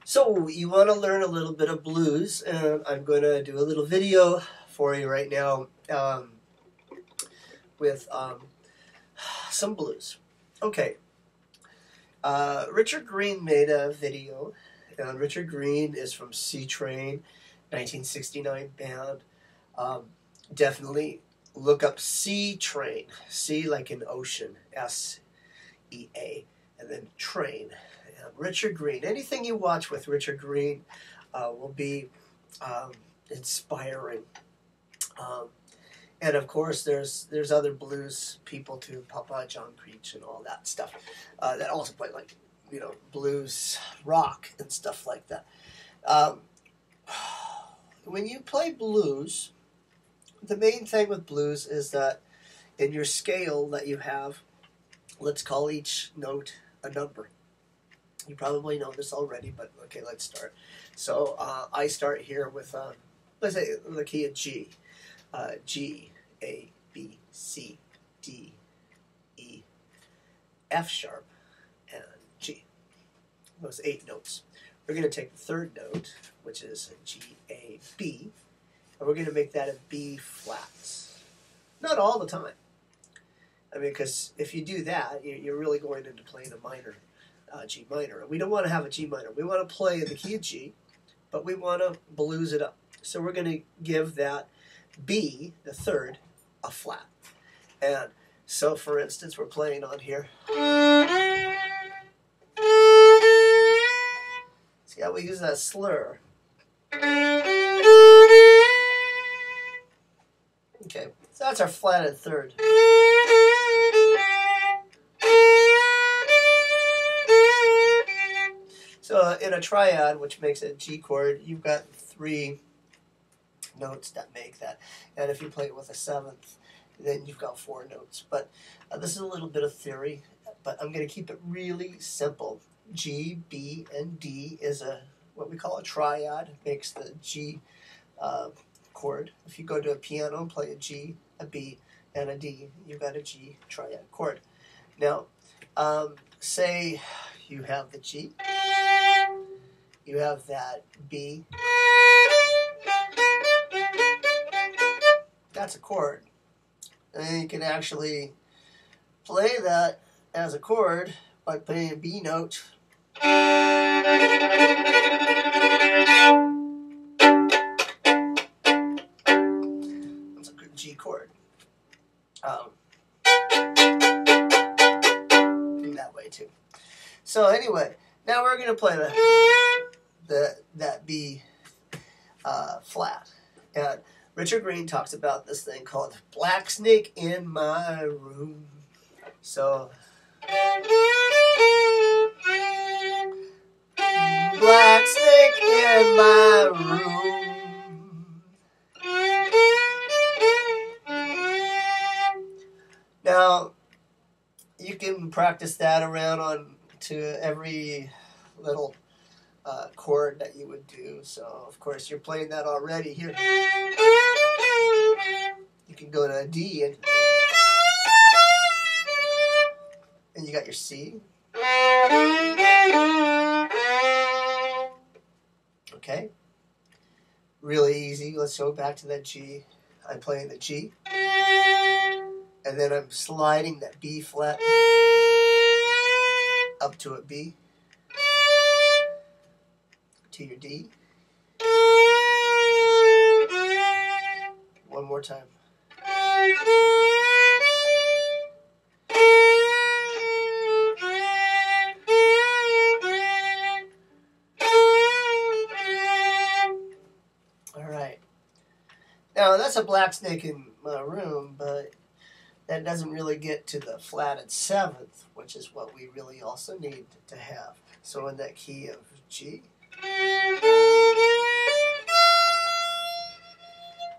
So you want to learn a little bit of blues, and I'm going to do a little video for you right now with some blues. Okay, Richard Green made a video, and Richard Green is from C Train, 1969 band. Definitely look up C Train, C like in ocean, S-E-A, and then train. Richard Green. Anything you watch with Richard Green will be inspiring. And of course, there's other blues people too, Papa John Creech and all that stuff that also play like blues rock and stuff like that. When you play blues, the main thing with blues is that in your scale that you have, let's call each note a number. You probably know this already, but okay, let's start. So I start here with, let's say, the key of G. G, A, B, C, D, E, F sharp, and G. Those 8 notes. We're going to take the third note, which is G, A, B, and we're going to make that a B flat. Not all the time. I mean, because if you do that, you're really going into playing a minor. G minor. We don't want to have a G minor. We want to play in the key of G, but we want to blues it up. So we're going to give that B, the third, a flat. And so, for instance, we're playing on here. See how we use that slur? Okay, so that's our flatted third. So in a triad, which makes a G chord, you've got 3 notes that make that. And if you play it with a 7th, then you've got 4 notes. But this is a little bit of theory, but I'm going to keep it really simple. G, B, and D is what we call a triad. It makes the G chord. If you go to a piano and play a G, a B, and a D, you've got a G triad chord. Now, say you have the G. You have that B. That's a chord. And you can actually play that as a chord by playing a B note. That's a good G chord. Do that way too. So anyway, now we're going to play that B flat. And Richard Green talks about this thing called Black Snake in My Room. So, Black Snake in my room. Now, you can practice that around on to every little chord that you would do. So, of course, you're playing that already here. You can go to a D and you got your C. Okay. Really easy. Let's go back to that G. I'm playing the G. And then I'm sliding that B flat up to a B. To your D. One more time. All right. Now that's a Black Snake in My Room, but that doesn't really get to the flatted 7th, which is what we really also need to have. So in that key of G.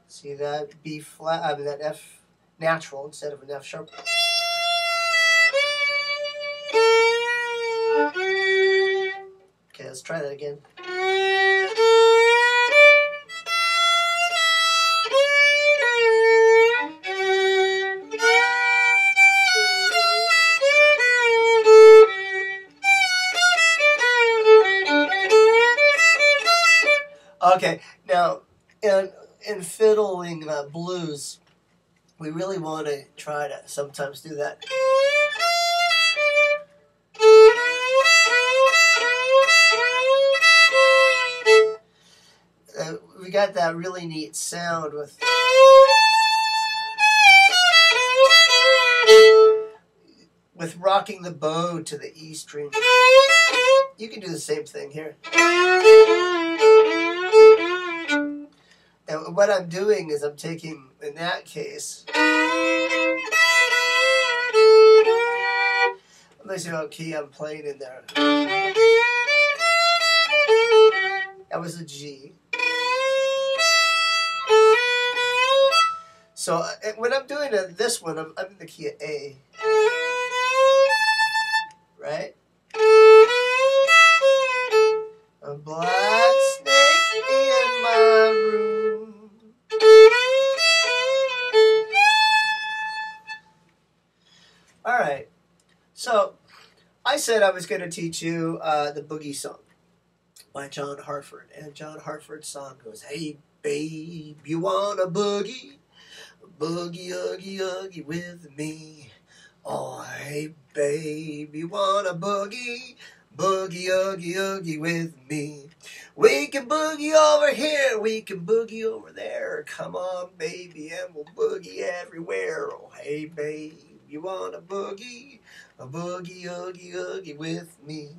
See that B flat, I mean that F natural instead of an F sharp. Okay, let's try that again. Okay, now in fiddling blues, we really want to try to sometimes do that. We got that really neat sound with rocking the bow to the E string. You can do the same thing here. And what I'm doing is I'm taking, in that case, let me see what key I'm playing in there. That was a G. So when I'm doing this one, I'm in the key of A. Right? A black snake in my room. All right. So I said I was going to teach you the Boogie Song by John Hartford. And John Hartford's song goes, hey, babe, you want a boogie? Boogie, oogie, oogie with me. Oh, hey, babe, you want a boogie? Boogie, oogie, oogie with me. We can boogie over here, we can boogie over there. Come on, baby, and we'll boogie everywhere. Oh, hey, babe, you want a boogie? A boogie, oogie, oogie with me.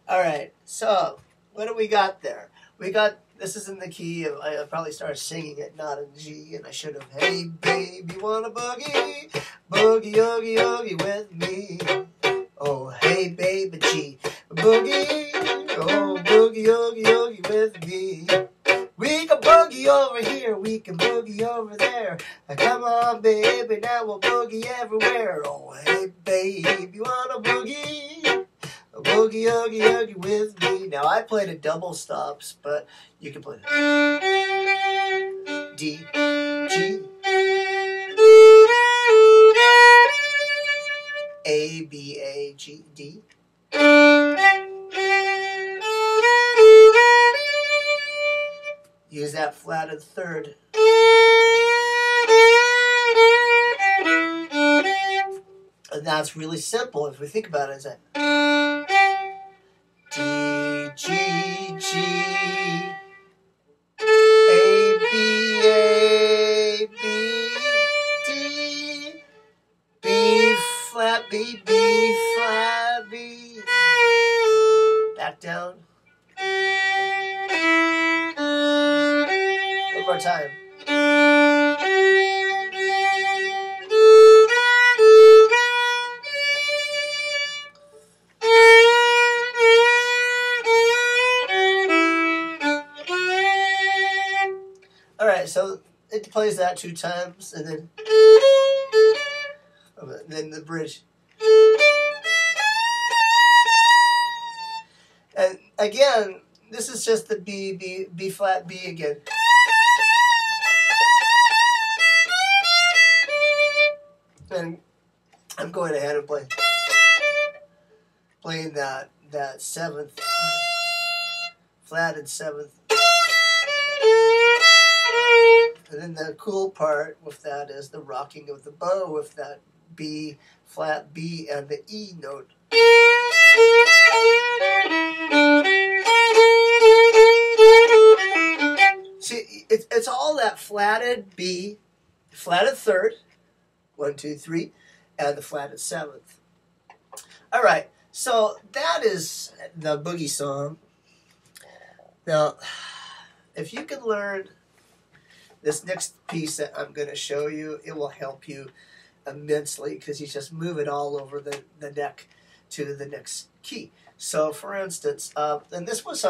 Alright, so what do we got there? We got, this is in the key of, I probably started singing it, not in G, and I should have, hey babe, you want a boogie? Boogie, oogie, oogie with me. Oh, hey baby G, boogie, oh, boogie, oogie, oogie with me. We can boogie over here, we can boogie over there. Come on, baby, now we'll boogie everywhere. Oh, hey babe, you want a boogie? A boogie, oogie, oogie with me. Now, I played it double stops, but you can play D, G, A, B, A, G, D. Use that flatted third. And that's really simple if we think about it. It's a D, G, G, A, B, A, B, D, B, flat, B, B, flat, B. Back down. One more time. Alright, so it plays that 2 times, and then the bridge. And again, this is just the B flat B again. And I'm going ahead and playing that 7th, flatted 7th. And then the cool part with that is the rocking of the bow with that B, flat B, and the E note. See, it's all that flatted B, flatted 3rd, 1, 2, 3, and the flatted 7th. All right, so that is the Boogie Song. Now, if you can learn this next piece that I'm going to show you, it will help you immensely because you just move it all over the neck to the next key. So, for instance, and this was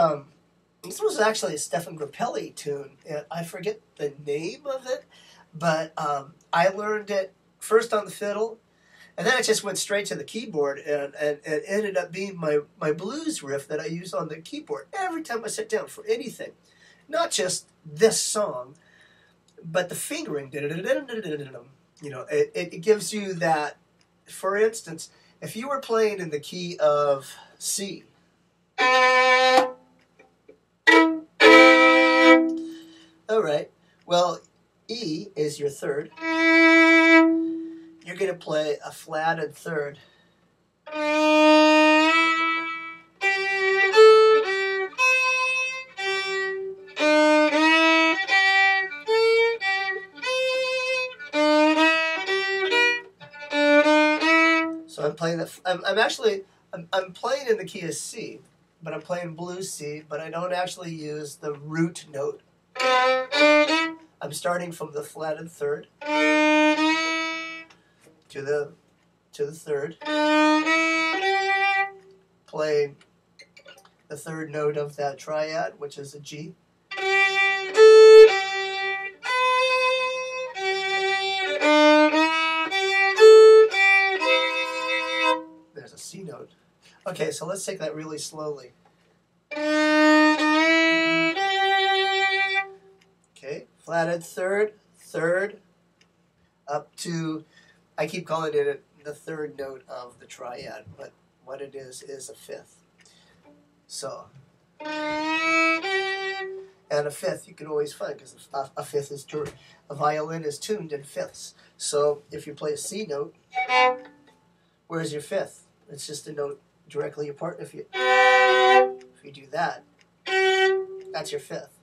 This was actually a Stefan Grappelli tune, and I forget the name of it, but I learned it first on the fiddle, and then I just went straight to the keyboard, and it ended up being my blues riff that I use on the keyboard every time I sit down for anything. Not just this song, but the fingering. You know, it gives you that. For instance, if you were playing in the key of C, all right, well, E is your third. You're going to play a flatted third. So I'm playing I'm playing in the key of C, but I'm playing blues C, but I don't actually use the root note. I'm starting from the flatted third to the third, playing the third note of that triad, which is a G. There's a C note. Okay, so let's take that really slowly. Okay, flatted third, third, up to, I keep calling it the third note of the triad, but what it is a fifth. So, and a fifth you can always find, because a fifth is a violin is tuned in fifths. So if you play a C note, where's your fifth? It's just a note directly apart. If you do that, that's your fifth.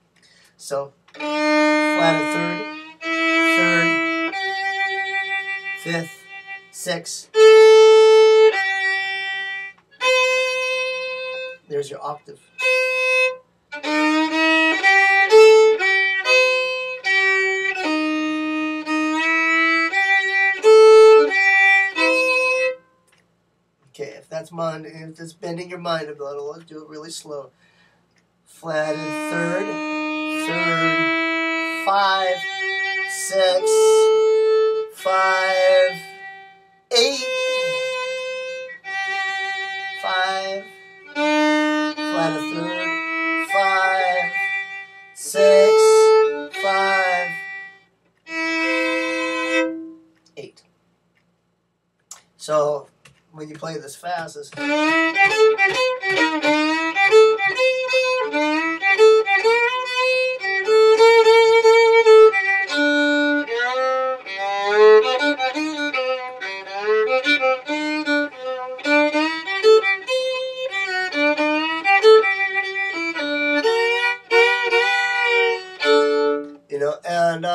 So flatted third, third, fifth, sixth. There's your octave. Okay, if that's mine, if it's bending your mind a little, let's do it really slow. Flatted third, third, 5, 6, 5, 8, 5, flatted third, 5, 6, 5, 8. So when you play this fast, it's and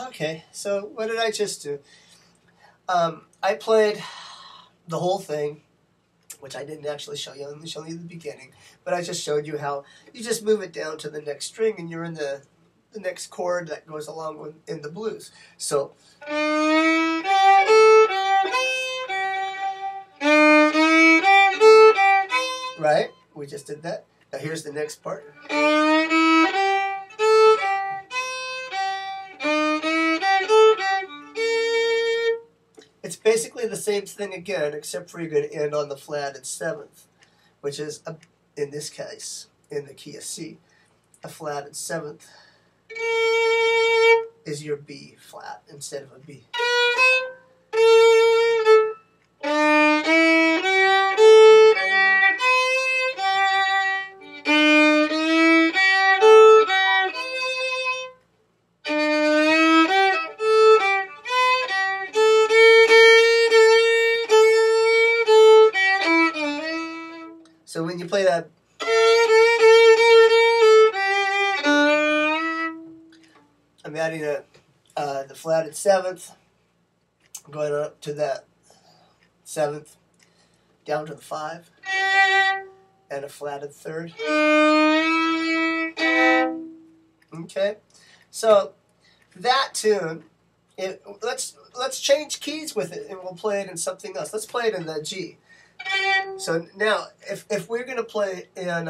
okay, so what did I just do? I played the whole thing, which I didn't actually show you. I only showed you the beginning, but I just showed you how you just move it down to the next string, and you're in the next chord that goes along with in the blues. So. Right? We just did that. Now here's the next part. It's basically the same thing again, except for you're going to end on the flatted seventh, which is, in this case, in the key of C, a flatted seventh is your B flat instead of a B. So when you play that, I'm adding the flatted seventh, going up to that seventh, down to the 5, and a flatted third. Okay, so that tune, let's change keys with it, and we'll play it in something else. Let's play it in the G. So now, if we're going to play in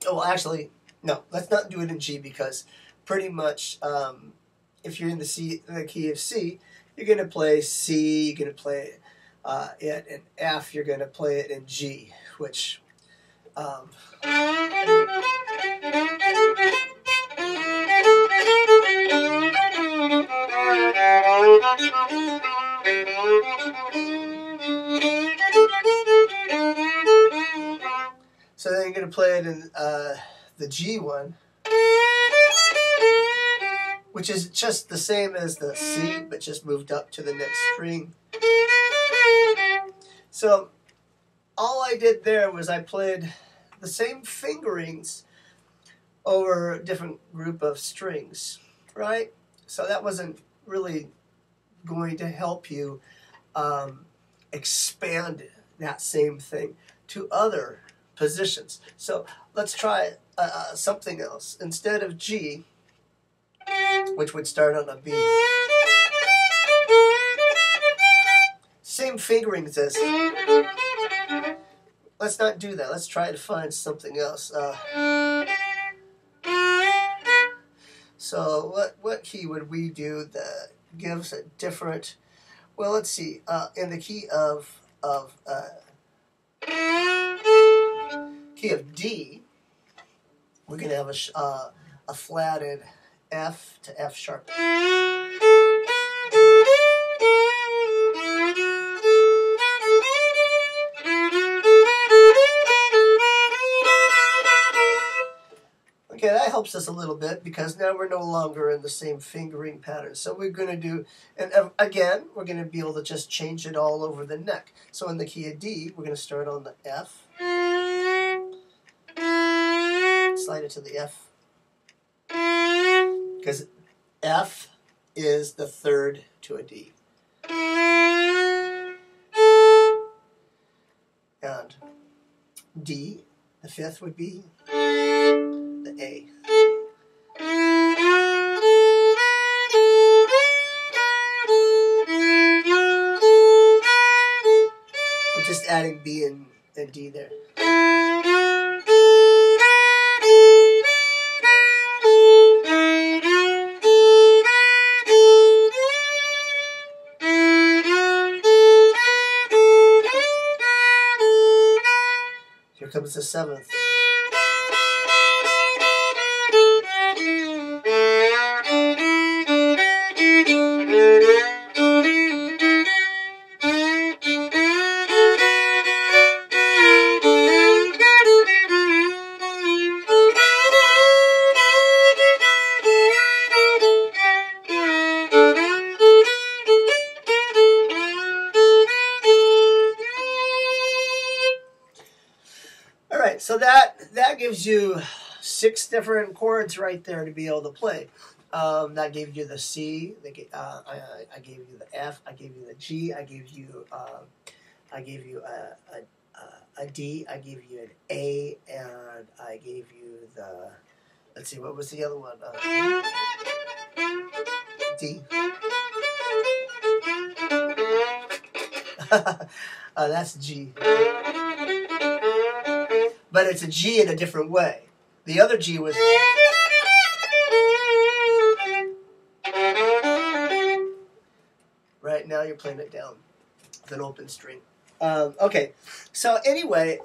Oh, well, actually, no. Let's not do it in G because pretty much if you're in the key of C, you're going to play C. You're going to play it in F. You're going to play it in G, which. So then you're going to play it in the G one, which is just the same as the C, but just moved up to the next string. So all I did there was I played the same fingerings over a different group of strings, right? So that wasn't really going to help you expand that same thing to other positions. So let's try something else. Instead of G, which would start on a B, same fingerings as. Let's not do that. Let's try to find something else. So what key would we do that gives a different? Well, let's see. In the key of D, we're gonna have a flatted F to F sharp. Okay, that helps us a little bit because now we're no longer in the same fingering pattern. So we're going to do, and again, we're going to be able to just change it all over the neck. So in the key of D, we're going to start on the F, slide it to the F, because F is the third to a D. And D, the fifth would be the A. We're just adding B and D there. Here comes the seventh. All right, so that gives you 6 different chords right there to be able to play. That gave you the C. I gave you the F. I gave you the G. I gave you a D. I gave you an A, and I gave you the. Let's see, what was the other one? D. That's G. But it's a G in a different way. The other G was. Right now you're playing it down with an open string. Okay, so anyway,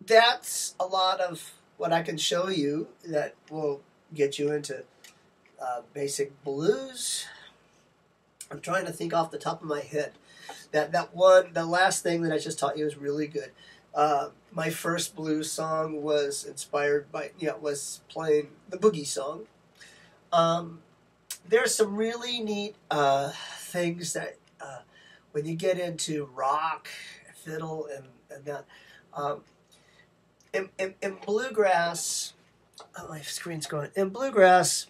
that's a lot of what I can show you that will get you into basic blues. I'm trying to think off the top of my head. The last thing that I just taught you was really good. My first blues song was inspired by, was playing the boogie song. There's some really neat things that when you get into rock, fiddle, and that. In bluegrass, oh, my screen's going. In bluegrass,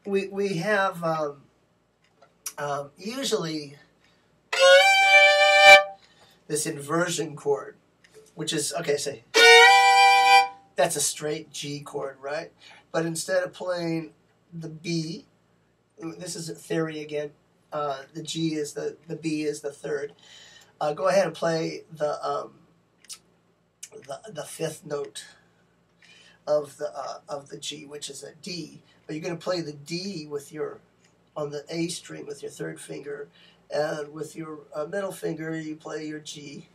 we have usually this inversion chord, which is, okay, say, that's a straight G chord, right? But instead of playing the B, this is a theory again, the G is the B is the third. Go ahead and play the fifth note. of the G, which is a D. But you're going to play the D with your on the A string with your third finger, and with your middle finger you play your G.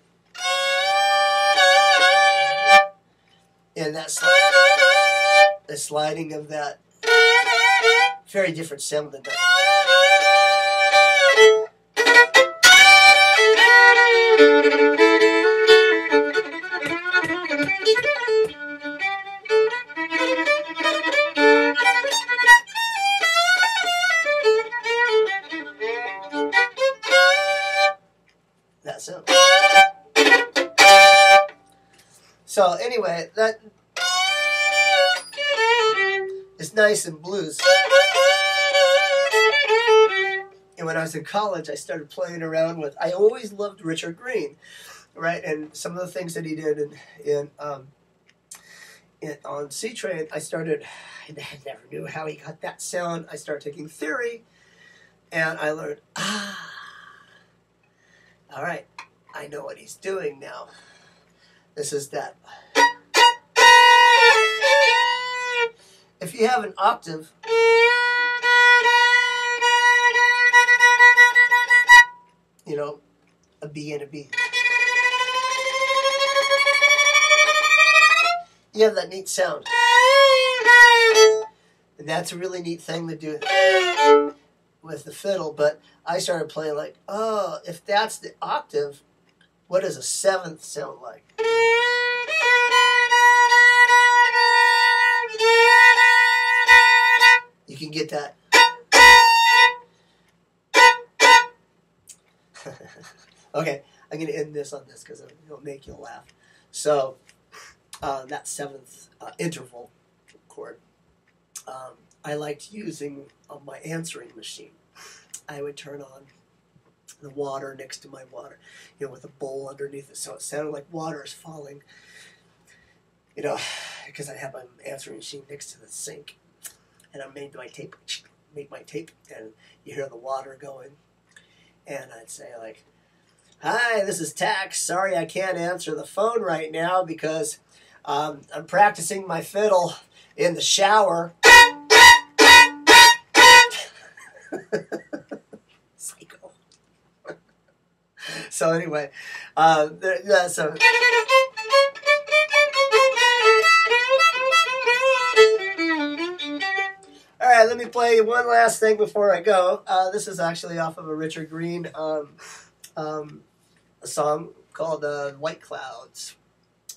And that's the sliding of that very different sound than that. That sound. So anyway, that is nice in blues. And when I was in college, I started playing around with. I always loved Richard Green, right? And some of the things that he did on C Train, I never knew how he got that sound. I started taking theory, and I learned, all right, I know what he's doing now. This is that. If you have an octave, you know, a B and a B, you have that neat sound. And that's a really neat thing to do with the fiddle. But I started playing like, oh, if that's the octave, what does a seventh sound like? You can get that. Okay, I'm going to end this on this because it'll make you laugh. So, that seventh interval chord, I liked using on my answering machine. I would turn on the water next to my water, you know, with a bowl underneath it, so it sounded like water is falling, you know, because I have my answering machine next to the sink, and I made my tape, and you hear the water going, and I'd say like, "Hi, this is Tax. Sorry I can't answer the phone right now because I'm practicing my fiddle in the shower." Psycho. So anyway, so. All right, let me play you one last thing before I go. This is actually off of a Richard Green a song called White Clouds.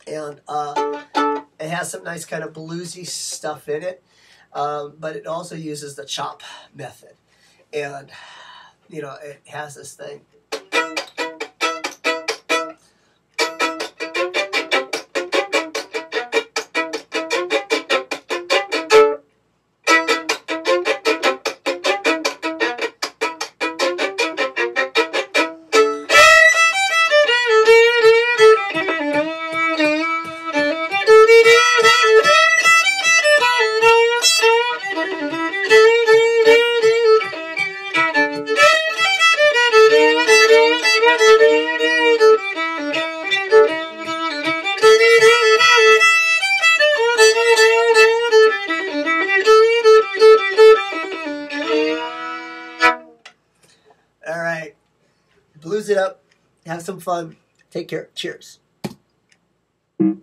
And it has some nice kind of bluesy stuff in it, but it also uses the chop method. And, you know, it has this thing. All right, blues it up, have some fun, take care, cheers. Is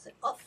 it off?